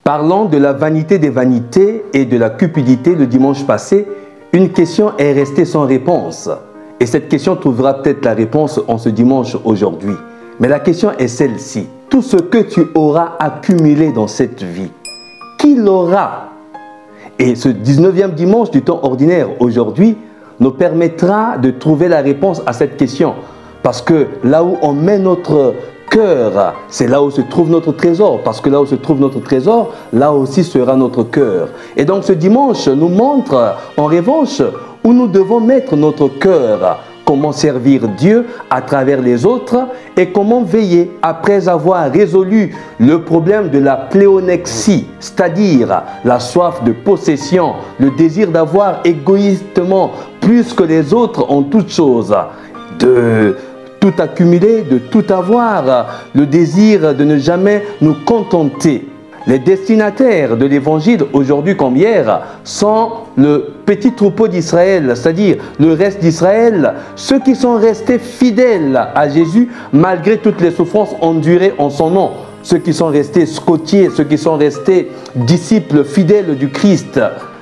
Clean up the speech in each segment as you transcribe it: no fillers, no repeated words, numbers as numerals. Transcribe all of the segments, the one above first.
Parlant de la vanité des vanités et de la cupidité le dimanche passé, une question est restée sans réponse. Et cette question trouvera peut-être la réponse en ce dimanche aujourd'hui. Mais la question est celle-ci. Tout ce que tu auras accumulé dans cette vie, qui l'aura? Et ce 19e dimanche du temps ordinaire aujourd'hui nous permettra de trouver la réponse à cette question. Parce que là où on met notre cœur, c'est là où se trouve notre trésor. Parce que là où se trouve notre trésor, là aussi sera notre cœur. Et donc ce dimanche nous montre en revanche où nous devons mettre notre cœur. Comment servir Dieu à travers les autres et comment veiller après avoir résolu le problème de la pléonexie, c'est-à-dire la soif de possession, le désir d'avoir égoïstement plus que les autres en toutes choses, de tout accumuler, de tout avoir, le désir de ne jamais nous contenter. Les destinataires de l'évangile aujourd'hui comme hier sont le petit troupeau d'Israël, c'est-à-dire le reste d'Israël, ceux qui sont restés fidèles à Jésus malgré toutes les souffrances endurées en son nom, ceux qui sont restés scotiers, ceux qui sont restés disciples fidèles du Christ,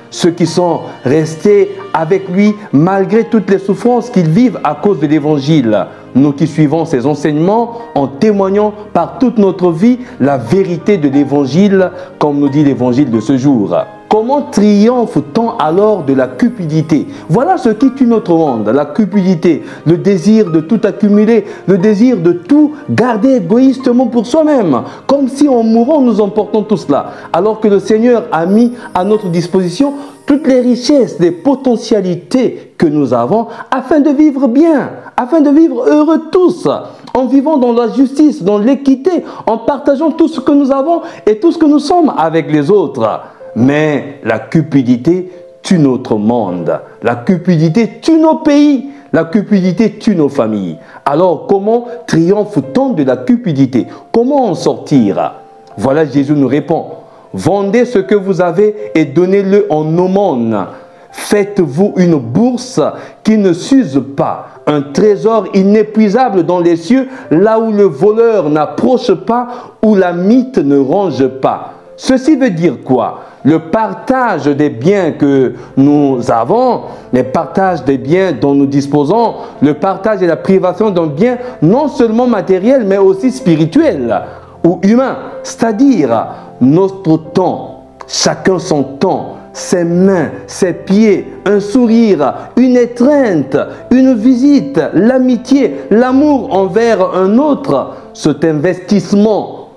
ceux qui sont restés avec lui malgré toutes les souffrances qu'ils vivent à cause de l'évangile. Nous qui suivons ces enseignements en témoignant par toute notre vie la vérité de l'évangile, comme nous dit l'évangile de ce jour. Comment triomphe-t-on alors de la cupidité? Voilà ce qui tue notre monde, la cupidité, le désir de tout accumuler, le désir de tout garder égoïstement pour soi-même, comme si en mourant nous emportons tout cela, alors que le Seigneur a mis à notre disposition toutes les richesses, les potentialités que nous avons afin de vivre bien, afin de vivre heureux tous, en vivant dans la justice, dans l'équité, en partageant tout ce que nous avons et tout ce que nous sommes avec les autres. Mais la cupidité tue notre monde, la cupidité tue nos pays, la cupidité tue nos familles. Alors comment triomphe-t-on de la cupidité? Comment en sortir? Voilà, Jésus nous répond. Vendez ce que vous avez et donnez-le en aumône. Faites-vous une bourse qui ne s'use pas, un trésor inépuisable dans les cieux, là où le voleur n'approche pas, où la mythe ne ronge pas. Ceci veut dire quoi? Le partage des biens que nous avons, le partage des biens dont nous disposons, le partage et la privation d'un bien non seulement matériel, mais aussi spirituel ou humain, c'est-à-dire notre temps, chacun son temps, ses mains, ses pieds, un sourire, une étreinte, une visite, l'amitié, l'amour envers un autre, cet investissement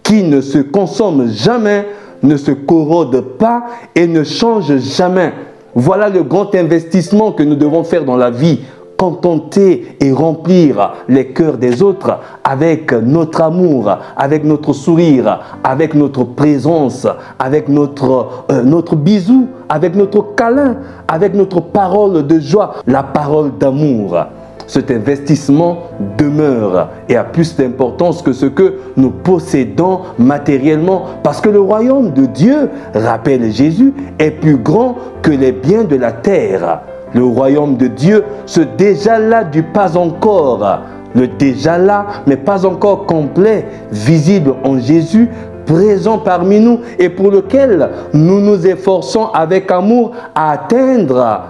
qui ne se consomme jamais, ne se corrode pas et ne change jamais. Voilà le grand investissement que nous devons faire dans la vie. Contenter et remplir les cœurs des autres avec notre amour, avec notre sourire, avec notre présence, avec notre bisou, avec notre câlin, avec notre parole de joie, la parole d'amour. Cet investissement demeure et a plus d'importance que ce que nous possédons matériellement, parce que le royaume de Dieu, rappelle Jésus, est plus grand que les biens de la terre. Le royaume de Dieu, ce déjà là du pas encore, le déjà là, mais pas encore complet, visible en Jésus, présent parmi nous et pour lequel nous nous efforçons avec amour à atteindre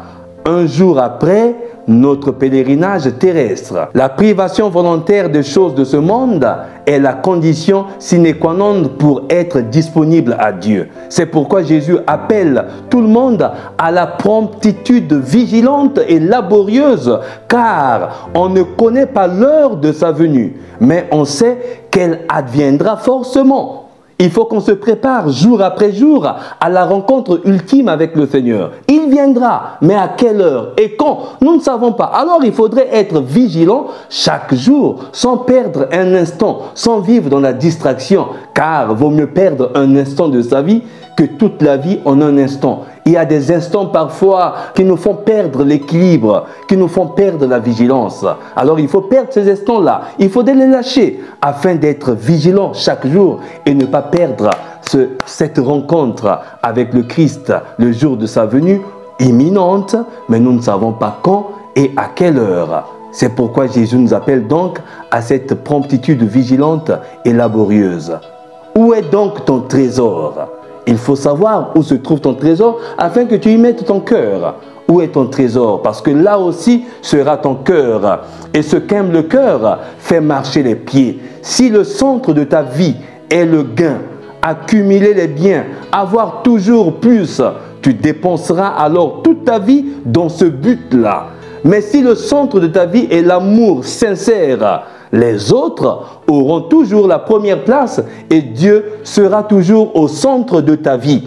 un jour après notre pèlerinage terrestre. La privation volontaire des choses de ce monde est la condition sine qua non pour être disponible à Dieu. C'est pourquoi Jésus appelle tout le monde à la promptitude vigilante et laborieuse, car on ne connaît pas l'heure de sa venue, mais on sait qu'elle adviendra forcément. Il faut qu'on se prépare jour après jour à la rencontre ultime avec le Seigneur. Il viendra, mais à quelle heure et quand? Nous ne savons pas. Alors il faudrait être vigilant chaque jour, sans perdre un instant, sans vivre dans la distraction, car vaut mieux perdre un instant de sa vie que toute la vie en un instant. Il y a des instants parfois qui nous font perdre l'équilibre, qui nous font perdre la vigilance. Alors il faut perdre ces instants-là, il faut les lâcher afin d'être vigilant chaque jour et ne pas perdre cette rencontre avec le Christ le jour de sa venue imminente, mais nous ne savons pas quand et à quelle heure. C'est pourquoi Jésus nous appelle donc à cette promptitude vigilante et laborieuse. Où est donc ton trésor? Il faut savoir où se trouve ton trésor afin que tu y mettes ton cœur. Où est ton trésor? Parce que là aussi sera ton cœur. Et ce qu'aime le cœur fait marcher les pieds. Si le centre de ta vie est le gain, accumuler les biens, avoir toujours plus, tu dépenseras alors toute ta vie dans ce but-là. Mais si le centre de ta vie est l'amour sincère, les autres auront toujours la première place et Dieu sera toujours au centre de ta vie.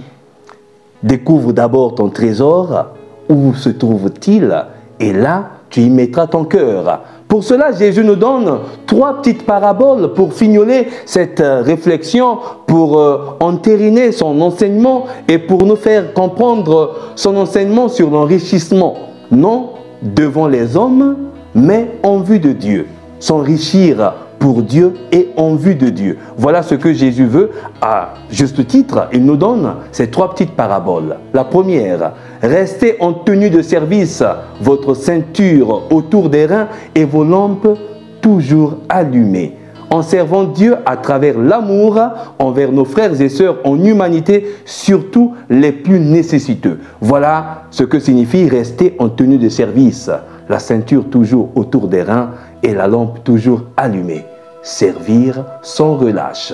Découvre d'abord ton trésor. Où se trouve-t-il? Et là, tu y mettras ton cœur. Pour cela, Jésus nous donne 3 petites paraboles pour fignoler cette réflexion, pour entériner son enseignement et pour nous faire comprendre son enseignement sur l'enrichissement. Non devant les hommes, mais en vue de Dieu. S'enrichir pour Dieu et en vue de Dieu. Voilà ce que Jésus veut. À juste titre, il nous donne ces 3 petites paraboles. La première, restez en tenue de service, votre ceinture autour des reins et vos lampes toujours allumées. En servant Dieu à travers l'amour envers nos frères et sœurs en humanité, surtout les plus nécessiteux. Voilà ce que signifie rester en tenue de service. La ceinture toujours autour des reins et la lampe toujours allumée. Servir sans relâche.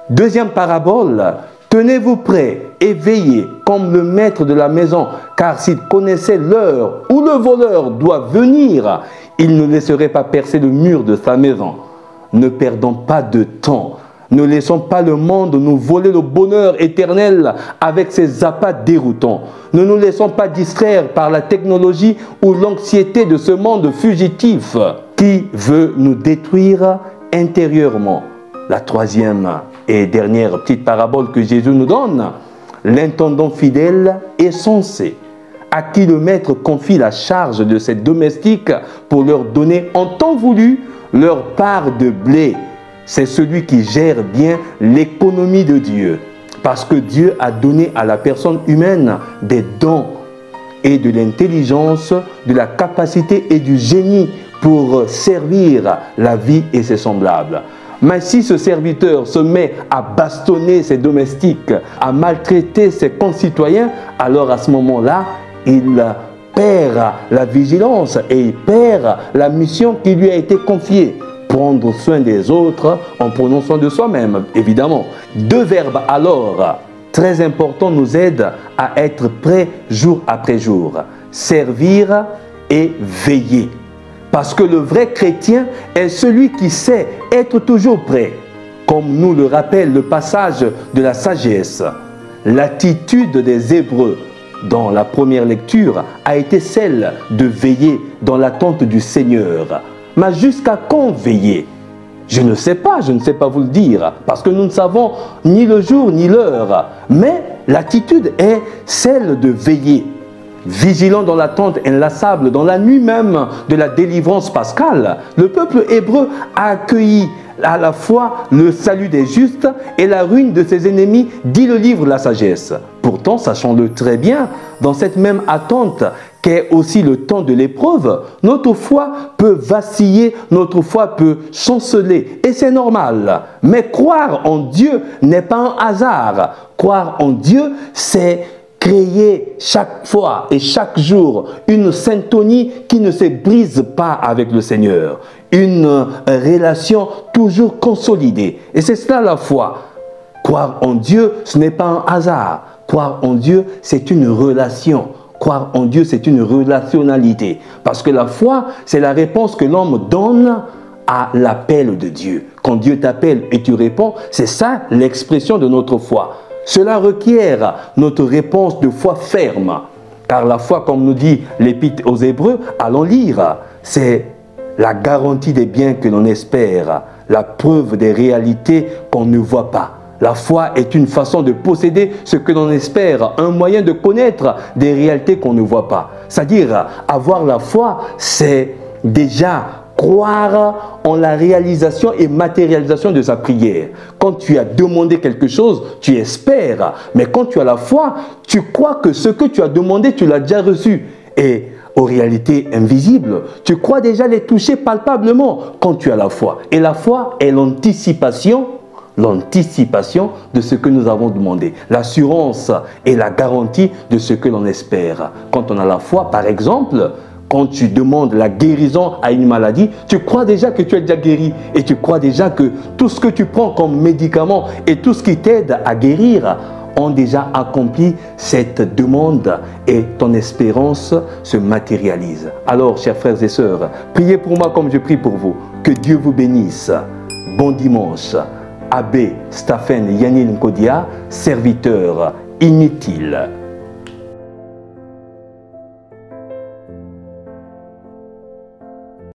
Deuxième parabole, tenez-vous prêts et veillez comme le maître de la maison, car s'il connaissait l'heure où le voleur doit venir, il ne laisserait pas percer le mur de sa maison. Ne perdons pas de temps. Ne laissons pas le monde nous voler le bonheur éternel avec ses appâts déroutants. Ne nous laissons pas distraire par la technologie ou l'anxiété de ce monde fugitif qui veut nous détruire intérieurement. La troisième et dernière petite parabole que Jésus nous donne, l'intendant fidèle est censé, à qui le maître confie la charge de ses domestiques pour leur donner en temps voulu leur part de blé. C'est celui qui gère bien l'économie de Dieu. Parce que Dieu a donné à la personne humaine des dons et de l'intelligence, de la capacité et du génie pour servir la vie et ses semblables. Mais si ce serviteur se met à bastonner ses domestiques, à maltraiter ses concitoyens, alors à ce moment-là, il perd la vigilance et il perd la mission qui lui a été confiée. Prendre soin des autres en prenant soin de soi-même, évidemment. 2 verbes alors très importants nous aident à être prêts jour après jour. Servir et veiller. Parce que le vrai chrétien est celui qui sait être toujours prêt. Comme nous le rappelle le passage de la sagesse. L'attitude des Hébreux dans la première lecture a été celle de veiller dans l'attente du Seigneur. Mais jusqu'à quand veiller? Je ne sais pas vous le dire, parce que nous ne savons ni le jour ni l'heure. Mais l'attitude est celle de veiller. Vigilant dans l'attente inlassable, dans la nuit même de la délivrance pascale, le peuple hébreu a accueilli à la fois le salut des justes et la ruine de ses ennemis, dit le livre de la sagesse. Pourtant, sachons-le très bien, dans cette même attente qu'est aussi le temps de l'épreuve, notre foi peut vaciller, notre foi peut chanceler, et c'est normal. Mais croire en Dieu n'est pas un hasard. Croire en Dieu, c'est créer chaque fois et chaque jour une syntonie qui ne se brise pas avec le Seigneur. Une relation toujours consolidée. Et c'est cela la foi. Croire en Dieu, ce n'est pas un hasard. Croire en Dieu, c'est une relation. Croire en Dieu, c'est une relationnalité. Parce que la foi, c'est la réponse que l'homme donne à l'appel de Dieu. Quand Dieu t'appelle et tu réponds, c'est ça l'expression de notre foi. Cela requiert notre réponse de foi ferme. Car la foi, comme nous dit l'Épître aux Hébreux, allons lire, c'est la garantie des biens que l'on espère, la preuve des réalités qu'on ne voit pas. La foi est une façon de posséder ce que l'on espère, un moyen de connaître des réalités qu'on ne voit pas. C'est-à-dire, avoir la foi, c'est déjà croire en la réalisation et matérialisation de sa prière. Quand tu as demandé quelque chose, tu espères. Mais quand tu as la foi, tu crois que ce que tu as demandé, tu l'as déjà reçu. Et aux réalités invisibles, tu crois déjà les toucher palpablement quand tu as la foi. Et la foi est l'anticipation l'anticipation de ce que nous avons demandé. L'assurance est la garantie de ce que l'on espère. Quand on a la foi, par exemple, quand tu demandes la guérison à une maladie, tu crois déjà que tu es déjà guéri et tu crois déjà que tout ce que tu prends comme médicament et tout ce qui t'aide à guérir ont déjà accompli cette demande et ton espérance se matérialise. Alors, chers frères et sœurs, priez pour moi comme je prie pour vous. Que Dieu vous bénisse. Bon dimanche. Abbé Stephen Yanil Nkodia, serviteur inutile.